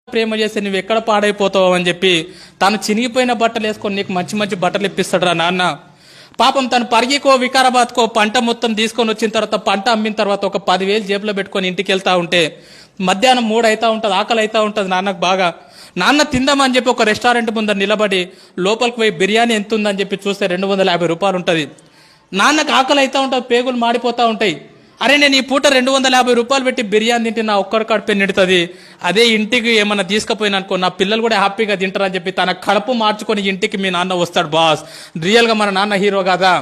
ప్రేమ చేసి నువ్వు ఎక్కడ పాడైపోతావు అని చెప్పి తను చినిగిపోయిన బట్టలు వేసుకొని నీకు మంచి మంచి బట్టలు ఇప్పిస్తాడు రా నాన్న. పాపం తను పరిగికో వికారాబాద్కో పంట మొత్తం తీసుకొని వచ్చిన తర్వాత పంట అమ్మిన తర్వాత ఒక 10,000 జేబులో పెట్టుకొని ఇంటికి వెళ్తా ఉంటే మధ్యాహ్నం 3 అవుతా ఉంటుంది, ఆకలి అవుతా ఉంటుంది నాన్నకు బాగా. నాన్న తిందామని చెప్పి ఒక రెస్టారెంట్ ముందర నిలబడి లోపలికి పోయి బిర్యానీ ఎంత ఉందని చెప్పి చూస్తే 250 రూపాయలు ఉంటుంది. నాన్నకు ఆకలి అవుతా ఉంటుంది, పేగులు మాడిపోతూ ఉంటాయి. అరే నేను ఈ పూట 250 రూపాయలు పెట్టి బిర్యానీ తింటే నా ఒక్కడి కడుపు నిడుతుంది, అదే ఇంటికి ఏమన్నా తీసుకుపోయినా అనుకో నా పిల్లలు కూడా హ్యాపీగా తింటారని చెప్పి తన కడుపు మార్చుకొని ఇంటికి మీ నాన్న వస్తాడు బాస్. రియల్గా మన నాన్న హీరో కదా.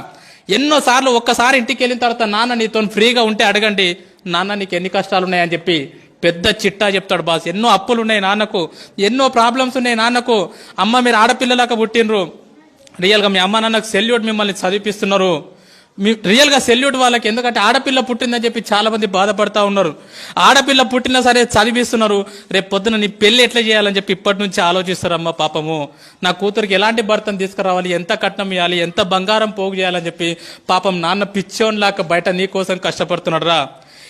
ఎన్నోసార్లు ఒక్కసారి ఇంటికి వెళ్ళిన తర్వాత నాన్న నీతో ఫ్రీగా ఉంటే అడగండి, నాన్న నీకు ఎన్ని కష్టాలు ఉన్నాయని చెప్పి పెద్ద చిట్టా చెప్తాడు బాస్. ఎన్నో అప్పులు ఉన్నాయి నాన్నకు, ఎన్నో ప్రాబ్లమ్స్ ఉన్నాయి నాన్నకు. అమ్మ మీరు ఆడపిల్లలాగా పుట్టినరు, రియల్గా మీ అమ్మ నాన్నకు సెల్యూట్, మిమ్మల్ని చదివిపిస్తున్నారు. రియల్గా సెల్యూట్ వాళ్ళకి. ఎందుకంటే ఆడపిల్ల పుట్టిందని చెప్పి చాలా మంది బాధపడతా ఉన్నారు. ఆడపిల్ల పుట్టినా సరే చదివిస్తున్నారు, రేపు పొద్దున నీ పెళ్లి ఎట్లా చేయాలని చెప్పి ఇప్పటి నుంచి ఆలోచిస్తారు. అమ్మ పాపము నా కూతురికి ఎలాంటి భర్తను తీసుకురావాలి, ఎంత కట్నం ఇవ్వాలి, ఎంత బంగారం పోగు చేయాలని చెప్పి పాపం నాన్న పిచ్చోన్లాగా బయట నీ కోసం కష్టపడుతున్నాడు రా.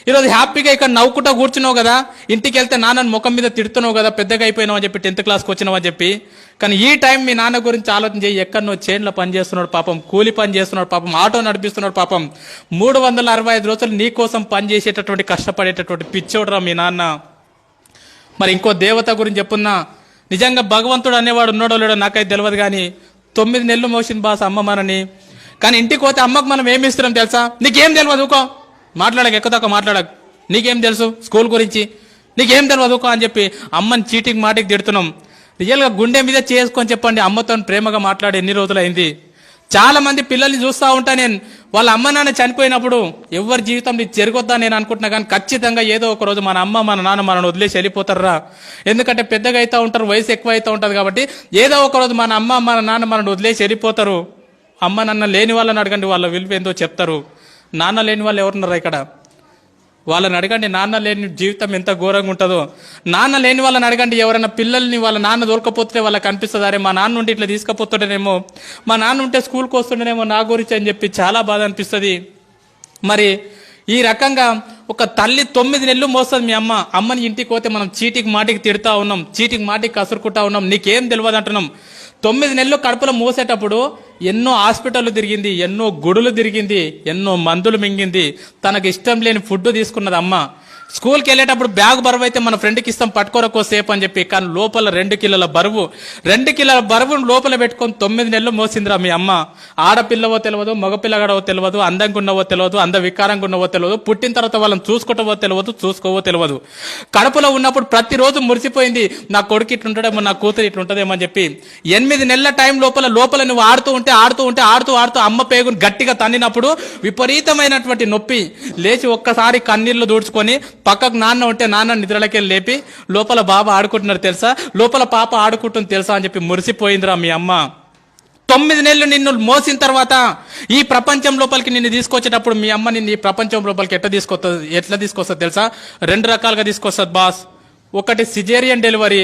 ఈరోజు హ్యాపీగా ఇక్కడ నవ్వుకుంటా కూర్చున్నావు కదా, ఇంటికి వెళ్తే నాన్నని ముఖం మీద తిడుతున్నావు కదా, పెద్దగా అయిపోయినావు అని చెప్పి 10th క్లాస్కి వచ్చినావు అని చెప్పి. కానీ ఈ టైం మీ నాన్న గురించి ఆలోచన చేయి. ఎక్కడనో చైన్లో పని చేస్తున్నాడు పాపం, కూలి పని చేస్తున్నాడు పాపం, ఆటో నడిపిస్తున్నాడు పాపం. 365 రోజులు నీ కోసం పని చేసేటటువంటి కష్టపడేటటువంటి పిచ్చోడురా మీ నాన్న. మరి ఇంకో దేవత గురించి చెప్పున్నా, నిజంగా భగవంతుడు అనేవాడు ఉన్నాడో లేడో నాకైతే తెలియదు, కానీ 9 నెలలు మోసింది బాస్ అమ్మ మనని. కానీ ఇంటికి పోతే అమ్మకు మనం ఏమి ఇస్తున్నాం తెలుసా? నీకేం తెలియదు ఊకో, మాట్లాడక ఎక్కువ మాట్లాడక, నీకేం తెలుసు స్కూల్ గురించి, నీకేం తెలియదు ఊకో అని చెప్పి అమ్మని చీటికి మాటికి తిడుతున్నాం. రియల్గా గుండె మీద చేసుకొని చెప్పండి, అమ్మతో ప్రేమగా మాట్లాడి ఎన్ని రోజులైంది. చాలా మంది పిల్లల్ని చూస్తూ ఉంటా నేను, వాళ్ళ అమ్మ నాన్న చనిపోయినప్పుడు ఎవరి జీవితం జరగొద్దా నేను అనుకుంటున్నా, కానీ ఖచ్చితంగా ఏదో ఒక రోజు మన అమ్మ మన నాన్న మనల్ని వదిలేసి వెళ్ళిపోతారా. ఎందుకంటే పెద్దగా అవుతూ ఉంటారు, వయసు ఎక్కువ అవుతూ ఉంటుంది కాబట్టి ఏదో ఒక రోజు మన అమ్మ మన నాన్న మనల్ని వదిలేసి వెళ్ళిపోతారు. అమ్మ నాన్న లేని వాళ్ళని అడగండి, వాళ్ళ విలువ ఏందో చెప్తారు. నాన్న లేని వాళ్ళు ఎవరున్నారా ఇక్కడ? వాళ్ళని అడగండి, నాన్న లేని జీవితం ఎంత ఘోరంగా ఉంటుందో. నాన్న లేని వాళ్ళని అడగండి, ఎవరైనా పిల్లల్ని వాళ్ళ నాన్న దొరకపోతే వాళ్ళకి అనిపిస్తుంది, అరే మా నాన్న ఉంటే ఇట్లా తీసుకుపోతుండేనేమో, మా నాన్న ఉంటే స్కూల్కి వస్తుండేనేమో నా గురించి అని చెప్పి చాలా బాధ అనిపిస్తుంది. మరి ఈ రకంగా ఒక తల్లి 9 నెలలు మోస్తుంది మీ అమ్మ. అమ్మని ఇంటికి పోతే మనం చీటికి మాటికి తిడతా ఉన్నాం, చీటికి మాటికి కసురుకుంటా ఉన్నాం, నీకేం తెలియదు అంటున్నాం. 9 నెలలు కడుపులో మోసేటప్పుడు ఎన్నో హాస్పిటళ్ళు తిరిగింది, ఎన్నో గుడులు తిరిగింది, ఎన్నో మందులు మింగింది, తనకు ఇష్టం లేని ఫుడ్ తీసుకున్నది అమ్మ. స్కూల్కి వెళ్ళేటప్పుడు బ్యాగ్ బరువు అయితే మన ఫ్రెండ్కి ఇస్తాం పట్టుకోరకో సేపు అని చెప్పి, కానీ లోపల 2 కిలోల బరువును లోపల పెట్టుకొని 9 నెలలు మోసిందిరా మీ అమ్మ. ఆడపిల్లవో తెలియదు, మగపిల్లగాడవో తెలియదు, అందంగా ఉన్నవో తెలియదు, వికారంగా ఉన్నవో తెలియదు, పుట్టిన తర్వాత వాళ్ళని చూసుకుంటావో తెలియదు, చూసుకోవో తెలియదు. కడుపులో ఉన్నప్పుడు ప్రతిరోజు మురిసిపోయింది, నా కొడుకు ఇట్లుంటాడేమో, నా కూతురు ఇట్లుంటుందేమో అని చెప్పి. 8 నెలల టైం లోపల నువ్వు ఆడుతూ ఉంటే అమ్మ పేగును గట్టిగా తన్నినప్పుడు విపరీతమైనటువంటి నొప్పి. లేచి ఒక్కసారి కన్నీళ్లు దూడ్చుకొని పక్కకు నాన్న ఉంటే నాన్న నిద్రలకెళ్ళి లేపి, లోపల బాబా ఆడుకుంటున్నారు తెలుసా, లోపల పాప ఆడుకుంటుంది తెలుసా అని చెప్పి మురిసిపోయిందిరా మీ అమ్మ. 9 నెలలు నిన్ను మోసిన తర్వాత ఈ ప్రపంచం లోపలికి నిన్ను తీసుకొచ్చేటప్పుడు మీ అమ్మ నిన్ను ఈ ప్రపంచం లోపలికి ఎట్లా తీసుకొస్తుంది తెలుసా? 2 రకాలుగా తీసుకొస్తుంది బాస్. ఒకటి caesarean delivery,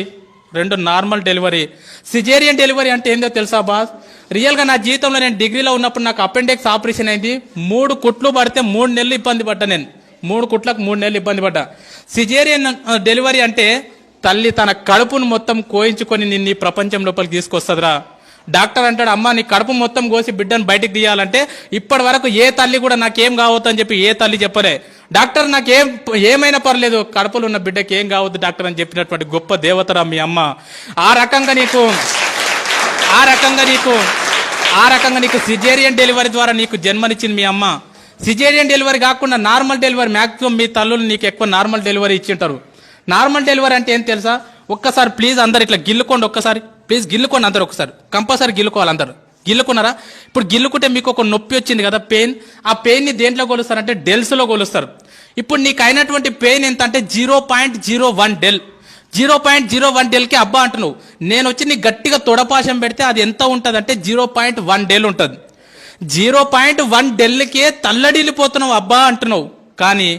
2 normal delivery. Caesarean delivery అంటే ఏందో తెలుసా బాస్? రియల్గా నా జీవితంలో నేను డిగ్రీలో ఉన్నప్పుడు నాకు అపెండిక్స్ ఆపరేషన్ అయింది. 3 కుట్లు పడితే 3 నెలలు ఇబ్బంది పడ్డా నేను. 3 కుట్లకు 3 నెలలు ఇబ్బంది పడ్డా. సిజేరియన్ డెలివరీ అంటే తల్లి తన కడుపును మొత్తం కోయించుకొని నిన్ను ఈ ప్రపంచం లోపలికి తీసుకొస్తుందిరా. డాక్టర్ అంటాడు, అమ్మ నీ కడుపు మొత్తం కోసి బిడ్డను బయటికి తీయాలంటే ఇప్పటి వరకు ఏ తల్లి కూడా నాకేం కావద్దు అని చెప్పి ఏ తల్లి చెప్పలే. డాక్టర్ ఏమైనా పర్లేదు, కడుపులో ఉన్న బిడ్డకి ఏం కావద్దు డాక్టర్ అని చెప్పినటువంటి గొప్ప దేవతరా మీ అమ్మ. ఆ రకంగా నీకు సిజేరియన్ డెలివరీ ద్వారా నీకు జన్మనిచ్చింది మీ అమ్మ. సిజేరియన్ డెలివరీ కాకుండా నార్మల్ డెలివరీ, మ్యాక్సిమం మీ తల్లులు నీకు ఎక్కువ నార్మల్ డెలివరీ ఇచ్చింటారు. నార్మల్ డెలివరీ అంటే ఏం తెలుసా? ఒక్కసారి ప్లీజ్ అందరు ఇట్లా గిల్లుకోండి, ఒక్కసారి ప్లీజ్ గిల్లుకోండి అందరు, ఒకసారి కంపల్సరీ గిల్లుకోవాలి అందరు. గిల్లుకున్నారా? ఇప్పుడు గిల్లుకుంటే మీకు ఒక నొప్పి వచ్చింది కదా, పెయిన్. ఆ పెయిన్ని దేంట్లో కొలుస్తారంటే డెల్స్లో కొలుస్తారు. ఇప్పుడు నీకు అయినటువంటి పెయిన్ ఎంత అంటే 0.01 డెల్. 0.01 డెల్కి అబ్బా అంటున్నావు. నేను వచ్చి నీకు గట్టిగా తొడపాశం పెడితే అది ఎంత ఉంటుంది అంటే 0.1 డెల్ ఉంటుంది. 0.1 డెల్కే తల్లడిల్లిపోతున్నావు అబ్బా అంటున్నావు. కానీ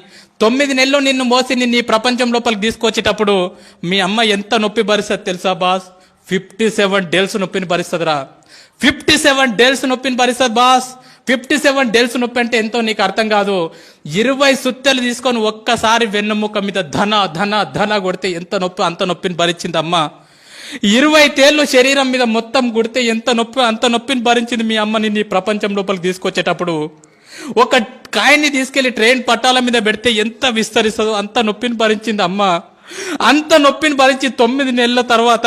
9 నెలలు నిన్ను మోసి నిన్ను ఈ ప్రపంచం లోపలికి తీసుకొచ్చేటప్పుడు మీ అమ్మ ఎంత నొప్పి భరిస్తుంది తెలుసా బాస్? 57 డెల్స్ నొప్పిని భరిస్తుందిరా. 57 డేల్స్ నొప్పిని భరిస్తుంది బాస్. 57 డెల్స్ నొప్పి అంటే ఎంతో నీకు అర్థం కాదు. 20 సుత్తెలు తీసుకొని ఒక్కసారి వెన్నెముక మీద ధన ధన ధన కొడితే ఎంత నొప్పి, అంత నొప్పిని భరించింది అమ్మ. 20 తేళ్లు శరీరం మీద మొత్తం కొడితే ఎంత నొప్పి, అంత నొప్పిని భరించింది మీ అమ్మని నీ ప్రపంచం లోపలికి తీసుకొచ్చేటప్పుడు. ఒక కాయన్ని తీసుకెళ్లి ట్రైన్ పట్టాల మీద పెడితే ఎంత విస్తరిస్తుందో అంత నొప్పిని భరించింది అమ్మ. అంత నొప్పిని భరించి 9 నెలల తర్వాత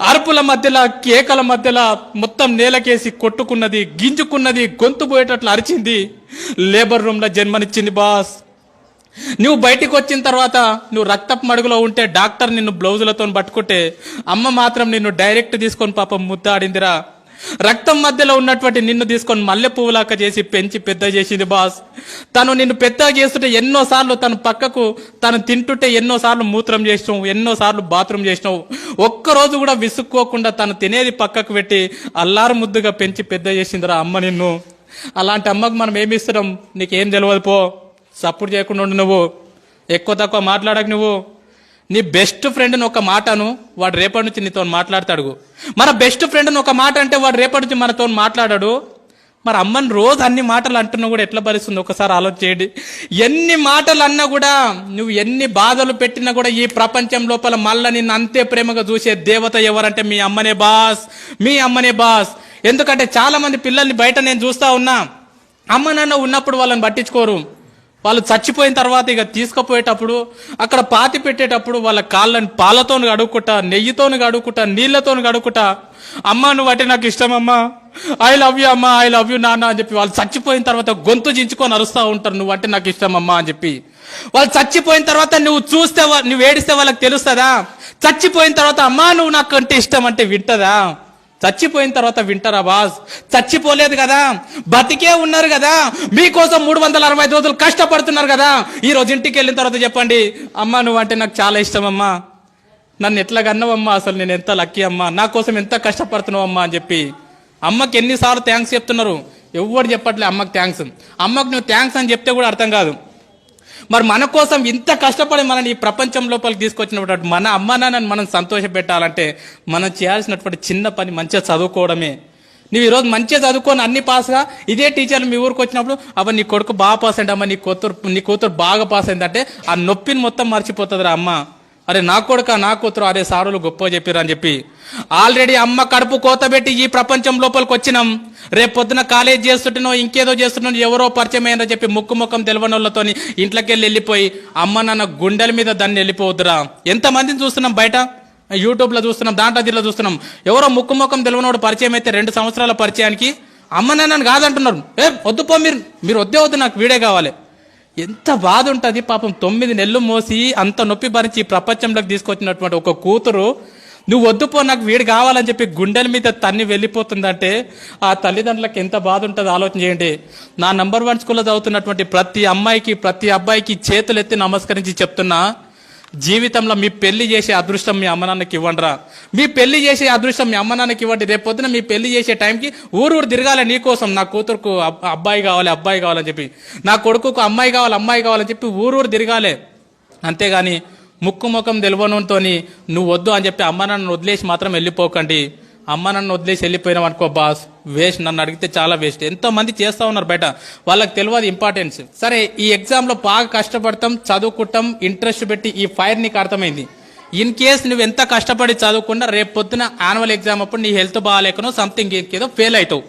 అరుపుల మధ్యలో, కేకల మధ్యలో మొత్తం నేలకేసి కొట్టుకున్నది, గింజుకున్నది, గొంతు పోయేటట్లు అరిచింది. లేబర్ రూమ్ లో జన్మనిచ్చింది బాస్. నువ్వు బయటికి వచ్చిన తర్వాత నువ్వు రక్తపు మడుగులో ఉంటే డాక్టర్ నిన్ను బ్లౌజులతో పట్టుకుంటే అమ్మ మాత్రం నిన్ను డైరెక్ట్ తీసుకొని పాపం ముద్దాడిందిరా. రక్తం మధ్యలో ఉన్నటువంటి నిన్ను తీసుకొని మల్లె పువ్వులాక చేసి పెంచి పెద్ద చేసింది బాస్. తను నిన్ను పెద్ద చేస్తుంటే ఎన్నోసార్లు తను పక్కకు తను తింటుంటే ఎన్నోసార్లు మూత్రం చేసినావు, ఎన్నోసార్లు బాత్రూమ్ చేసినావు. ఒక్కరోజు కూడా విసుక్కోకుండా తను తినేది పక్కకు పెట్టి అల్లారు ముద్దుగా పెంచి పెద్ద చేసిందిరా అమ్మ నిన్ను. అలాంటి అమ్మకు మనం ఏమి ఇస్తున్నాం? నీకేం తెలియదు పో. సపోర్ట్ చేయకుండా ఉండు. నువ్వు ఎక్కువ తక్కువ మాట్లాడకు. నువ్వు నీ బెస్ట్ ఫ్రెండ్ని ఒక మాటను వాడు రేపటి నుంచి నీతో మాట్లాడతాడు. మన బెస్ట్ ఫ్రెండ్ని ఒక మాట అంటే వాడు రేపటి నుంచి మనతో మాట్లాడాడు. మరి అమ్మని రోజు అన్ని మాటలు అంటున్నా కూడా ఎట్లా భరిస్తుంది? ఒకసారి ఆలోచన చేయండి. ఎన్ని మాటలు అన్నా కూడా, నువ్వు ఎన్ని బాధలు పెట్టినా కూడా ఈ ప్రపంచం లోపల మళ్ళీ నిన్ను అంతే ప్రేమగా చూసే దేవత ఎవరంటే మీ అమ్మనే బాస్, మీ అమ్మనే బాస్. ఎందుకంటే చాలా మంది పిల్లల్ని బయట నేను చూస్తా ఉన్నా, అమ్మ నాన్న ఉన్నప్పుడు వాళ్ళని పట్టించుకోరు. వాళ్ళు చచ్చిపోయిన తర్వాత ఇక తీసుకుపోయేటప్పుడు అక్కడ పాతి పెట్టేటప్పుడు వాళ్ళ కాళ్ళని పాలతో కడుక్కుంటా, నెయ్యితో కడుక్కుంటా, నీళ్లతో కడుక్కుంటా, అమ్మ నువ్వు అంటే నాకు ఇష్టం అమ్మా, ఐ లవ్ యూ అమ్మా, ఐ లవ్ యూ నాన్న అని చెప్పి వాళ్ళు చచ్చిపోయిన తర్వాత గొంతు చించుకొని అరుస్తూ ఉంటారు, నువ్వు అంటే నాకు ఇష్టం అమ్మా అని చెప్పి. వాళ్ళు చచ్చిపోయిన తర్వాత నువ్వు చూస్తే, నువ్వు ఏడిస్తే వాళ్ళకి తెలుస్తుందా? చచ్చిపోయిన తర్వాత అమ్మా నువ్వు నాకు అంటే ఇష్టం అంటే వింటదా? చచ్చిపోయిన తర్వాత వింటారా బాస్? చచ్చిపోలేదు కదా, బతికే ఉన్నారు కదా, మీకోసం 365 రోజులు కష్టపడుతున్నారు కదా. ఈ రోజు ఇంటికి వెళ్ళిన తర్వాత చెప్పండి, అమ్మా నువ్వు అంటే నాకు చాలా ఇష్టం అమ్మా, నన్ను ఎట్లా కన్నావమ్మా, అసలు నేను ఎంత లక్కీ అమ్మా, నా కోసం ఎంత కష్టపడుతున్నావు అమ్మా అని చెప్పి. అమ్మకి ఎన్నిసార్లు థ్యాంక్స్ చెప్తున్నారు? ఎవరు చెప్పట్లే అమ్మకి థ్యాంక్స్. అమ్మకు నువ్వు థ్యాంక్స్ అని చెప్తే కూడా అర్థం కాదు. మరి మన కోసం ఇంత కష్టపడి మనని ఈ ప్రపంచం లోపలికి తీసుకొచ్చినటువంటి మన అమ్మ నాన్నని మనం సంతోష పెట్టాలంటే మనం చేయాల్సినటువంటి చిన్న పని మంచిగా చదువుకోవడమే. నువ్వు ఈరోజు మంచిగా చదువుకొని అన్ని పాస్గా, ఇదే టీచర్లు మీ ఊరికి వచ్చినప్పుడు అవ్వ నీ కొడుకు బాగా పాస్ అయింది అమ్మ, నీ కూతురు బాగా పాస్ అయిందంటే ఆ నొప్పిని మొత్తం మర్చిపోతుందిరా అమ్మ. అరే నా కొడుక, నా కూతురు, అరే సారులు గొప్ప చెప్పారు అని చెప్పి. ఆల్రెడీ అమ్మ కడుపు కోతబెట్టి ఈ ప్రపంచం లోపలికి వచ్చినాం. రేపు పొద్దున కాలేజ్ చేస్తుంటున్నావు, ఇంకేదో చేస్తున్నావు, ఎవరో పరిచయం అయ్యారని చెప్పి ముక్కు ముఖం తెలియని వాళ్ళతో ఇంట్లోకి వెళ్ళిపోయి అమ్మ నాన్న గుండెల మీద దాన్ని వెళ్ళిపోవద్దురా. ఎంతమందిని చూస్తున్నాం బయట, యూట్యూబ్లో చూస్తున్నాం, దాంట్లో దీంట్లో చూస్తున్నాం. ఎవరో ముక్కు ముఖం తెలియనోడు పరిచయం అయితే 2 సంవత్సరాల పరిచయానికి అమ్మ నాన్నని కాదంటున్నారు. వద్దు పో, మీరు వద్దే వద్దు, నాకు వీడే కావాలి. ఎంత బాధ ఉంటుంది పాపం. 9 నెలలు మోసి అంత నొప్పి భరించి ఈ ప్రపంచంలోకి తీసుకొచ్చినటువంటి ఒక కూతురు నువ్వు వద్దుపో నాకు వీడు కావాలని చెప్పి గుండెల మీద తన్ని వెళ్ళిపోతుందంటే ఆ తల్లిదండ్రులకు ఎంత బాధ ఉంటుందో ఆలోచన చేయండి. నా నంబర్ 1 స్కూల్లో చదువుతున్నటువంటి ప్రతి అమ్మాయికి, ప్రతి అబ్బాయికి చేతులు ఎత్తి నమస్కరించి చెప్తున్నా, జీవితంలో మీ పెళ్లి చేసే అదృష్టం మీ అమ్మ నాన్నకి ఇవ్వండిరా. మీ పెళ్లి చేసే అదృష్టం మీ అమ్మ నాన్నకి ఇవ్వండి. రేపు పొద్దున మీ పెళ్లి చేసే టైంకి ఊరు తిరగాలి నీకోసం. నా కూతురుకు అబ్బాయి కావాలి, అబ్బాయి కావాలని చెప్పి, నా కొడుకుకు అమ్మాయి కావాలి, అమ్మాయి కావాలని చెప్పి ఊరు తిరగాలి. అంతేగాని ముక్కు ముఖం తెలియనుతో నువ్వు వద్దు అని చెప్పి అమ్మ నాన్నను వదిలేసి మాత్రం వెళ్ళిపోకండి. అమ్మ నన్ను వదిలేసి వెళ్ళిపోయినాం అనుకో బాస్, వేస్ట్. నన్ను అడిగితే చాలా వేస్ట్. ఎంతో మంది చేస్తూ ఉన్నారు బయట, వాళ్ళకి తెలియదు ఇంపార్టెన్స్. సరే ఈ ఎగ్జామ్లో బాగా కష్టపడతాం, చదువుకుంటాం, ఇంట్రెస్ట్ పెట్టి ఈ ఫైర్ నీకు అర్థమైంది. ఇన్ కేస్ నువ్వు ఎంత కష్టపడి చదువుకున్నా రేపు పొద్దున యాన్యువల్ ఎగ్జామ్ అప్పుడు నీ హెల్త్ బాగాలేకనో సంథింగ్ ఏదో ఫెయిల్ అవుతావు.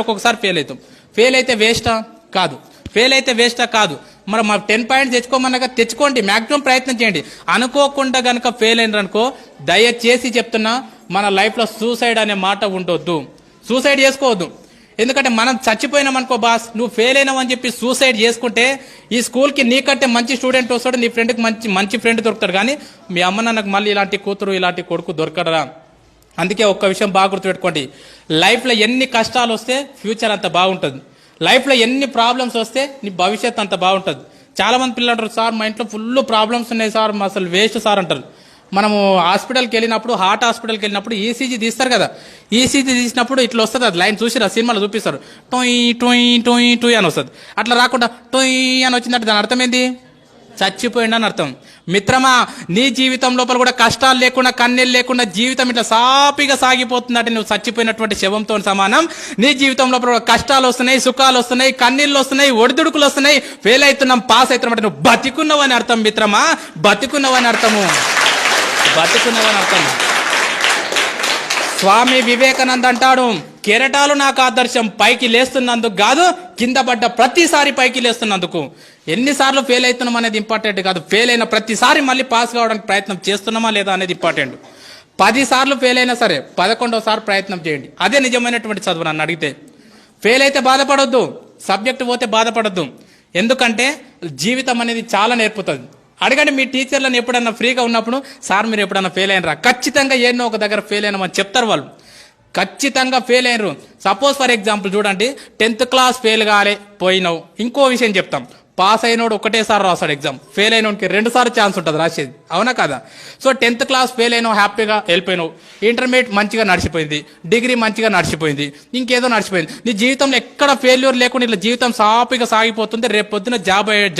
ఒక్కొక్కసారి ఫెయిల్ అవుతాం. ఫెయిల్ అయితే వేస్టా? కాదు. ఫెయిల్ అయితే వేస్టా? కాదు. మరి మా 10 పాయింట్స్ తెచ్చుకోమన్నాక తెచ్చుకోండి, మ్యాక్సిమం ప్రయత్నం చేయండి. అనుకోకుండా కనుక ఫెయిల్ అయినారనుకో, దయచేసి చెప్తున్నా, మన లైఫ్లో సూసైడ్ అనే మాట ఉండొద్దు. సూసైడ్ చేసుకోవద్దు. ఎందుకంటే మనం చచ్చిపోయినాం అనుకో బాస్, నువ్వు ఫెయిల్ అయినావు అని చెప్పి సూసైడ్ చేసుకుంటే ఈ స్కూల్కి నీకంటే మంచి స్టూడెంట్ వస్తాడు, నీ ఫ్రెండ్కి మంచి ఫ్రెండ్ దొరుకుతాడు. కానీ మీ అమ్మ నాన్నకు మళ్ళీ ఇలాంటి కూతురు, ఇలాంటి కొడుకు దొరకడరా. అందుకే ఒక్క విషయం బాగా గుర్తుపెట్టుకోండి, లైఫ్లో ఎన్ని కష్టాలు వస్తే ఫ్యూచర్ అంత బాగుంటుంది. లైఫ్లో ఎన్ని ప్రాబ్లమ్స్ వస్తే నీ భవిష్యత్ అంత బాగుంటుంది. చాలా మంది పిల్లలు అంటారు, సార్ మా ఇంట్లో ఫుల్ ప్రాబ్లమ్స్ ఉన్నాయి సార్, అసలు వేస్ట్ సార్ అంటారు. మనము హాస్పిటల్కి వెళ్ళినప్పుడు, హార్ట్ హాస్పిటల్కి వెళ్ళినప్పుడు ఈసీజీ తీస్తారు కదా, ఈసీజీ తీసినప్పుడు ఇట్లా వస్తుంది, అది లైన్ చూసిరా, సినిమాలో చూపిస్తారు, టొయ్ టొయ్ టొయ్ టొయ్ అని వస్తుంది. అట్లా రాకుండా టొయ్ అని వచ్చిందంటే దాని అర్థం ఏంది? చచ్చిపోయిండని అర్థం. మిత్రమా, నీ జీవితం లోపల కూడా కష్టాలు లేకుండా కన్నీళ్ళు లేకుండా జీవితం ఇట్లా సాపిగా సాగిపోతుందంటే నువ్వు చచ్చిపోయినటువంటి శవంతో సమానం. నీ జీవితం లోపల కూడా కష్టాలు వస్తున్నాయి, సుఖాలు వస్తున్నాయి, కన్నీళ్ళు వస్తున్నాయి, ఒడిదుడుకులు వస్తున్నాయి, ఫెయిల్ అవుతున్నాం, పాస్ అవుతున్నాం అంటే నువ్వు బతికున్నావని అర్థం మిత్రమా, బతికున్నావని అర్థము, బతికున్నావని అర్థం. స్వామి వివేకానంద అంటాడు, కెరటాలు నాకు ఆదర్శం, పైకి లేస్తున్నందుకు కాదు, కింద పడ్డ ప్రతిసారి పైకి లేస్తున్నందుకు. ఎన్నిసార్లు ఫెయిల్ అవుతున్నాం అనేది ఇంపార్టెంట్ కాదు, ఫెయిల్ అయిన ప్రతిసారి మళ్ళీ పాస్ కావడానికి ప్రయత్నం చేస్తున్నామా లేదా అనేది ఇంపార్టెంట్. 10 సార్లు ఫెయిల్ అయినా సరే 11వ ప్రయత్నం చేయండి, అదే నిజమైనటువంటి చదువు. నన్ను అడిగితే ఫెయిల్ అయితే బాధపడొద్దు, సబ్జెక్ట్ పోతే బాధపడొద్దు, ఎందుకంటే జీవితం అనేది చాలా నేర్పుతుంది. అడగండి మీ టీచర్లను, ఎప్పుడన్నా ఫ్రీగా ఉన్నప్పుడు, సార్ మీరు ఎప్పుడన్నా ఫెయిల్ అయినరా? ఖచ్చితంగా ఏదో ఒక దగ్గర ఫెయిల్ అయినామని చెప్తారు వాళ్ళు, ఖచ్చితంగా ఫెయిల్ అయినరు. సపోజ్ ఫర్ ఎగ్జాంపుల్ చూడండి, 10th క్లాస్ ఫెయిల్ కాలే పోయినావు, ఇంకో విషయం చెప్తాం, పాస్ అయినోడు ఒకటేసారి రాస్తాడు ఎగ్జామ్, ఫెయిల్ అయినోడికి 2 సార్లు ఛాన్స్ ఉంటుంది రాసేది, అవునా కదా? సో 10th క్లాస్ ఫెయిల్ అయినావు, హ్యాపీగా వెళ్ళిపోయినావు, ఇంటర్మీడియట్ మంచిగా నడిచిపోయింది, డిగ్రీ మంచిగా నడిచిపోయింది, ఇంకేదో నడిచిపోయింది. నీ జీవితంలో ఎక్కడ ఫెయిల్యూర్ లేకుండా ఇట్లా జీవితం సాఫీగా సాగిపోతుంది. రేపు పొద్దున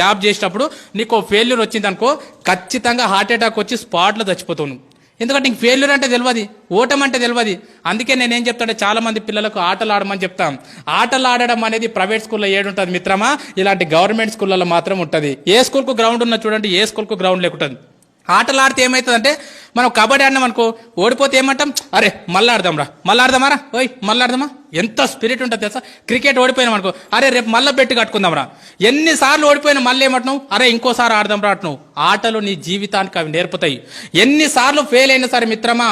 జాబ్ చేసేటప్పుడు నీకు ఫెయిల్యూర్ వచ్చింది అనుకో, ఖచ్చితంగా హార్ట్ అటాక్ వచ్చి స్పాట్లో చచ్చిపోతావు నువ్వు. ఎందుకంటే నీకు ఫెయిల్యూర్ అంటే తెలియదు, ఓటం అంటే తెలియదు. అందుకే నేనేం చెప్తానంటే చాలా మంది పిల్లలకు ఆటలు ఆడమని చెప్తాం. ఆటలు ఆడడం అనేది ప్రైవేట్ స్కూల్లో ఏడుంటుంది మిత్రమా, ఇలాంటి గవర్నమెంట్ స్కూళ్ళలో మాత్రం ఉంటుంది. ఏ స్కూల్కు గ్రౌండ్ ఉన్నా చూడండి, ఏ స్కూల్కు గ్రౌండ్ లేకుంటుంది. ఆటలు ఆడితే ఏమవుతుందంటే, మనం కబడ్డీ ఆడినాం అనుకో, ఓడిపోతే ఏమంటాం, అరే మళ్ళీ ఆడదాంరా, మళ్ళీ ఆడదామారా, ఓయ్ మళ్ళీ ఆడదామా, ఎంత స్పిరిట్ ఉంటుంది తెలుసా. క్రికెట్ ఓడిపోయినాం అనుకో, అరే రేపు మళ్ళీ బెట్టు కట్టుకుందాంరా. ఎన్నిసార్లు ఓడిపోయినా మళ్ళీ ఏమంటున్నావు, అరే ఇంకోసారి ఆడదాంరా అంటున్నావు. ఆటలు నీ జీవితానికి అవి నేర్పుతాయి. ఎన్నిసార్లు ఫెయిల్ అయినా సరే మిత్రమా,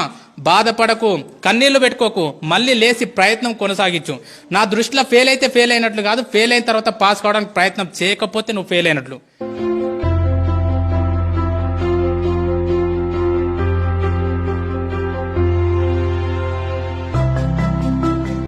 బాధపడకు, కన్నీళ్లు పెట్టుకోకు, మళ్ళీ లేచి ప్రయత్నం కొనసాగించు. నా దృష్టిలో ఫెయిల్ అయితే ఫెయిల్ అయినట్లు కాదు, ఫెయిల్ అయిన తర్వాత పాస్ కావడానికి ప్రయత్నం చేయకపోతే నువ్వు ఫెయిల్ అయినట్లు.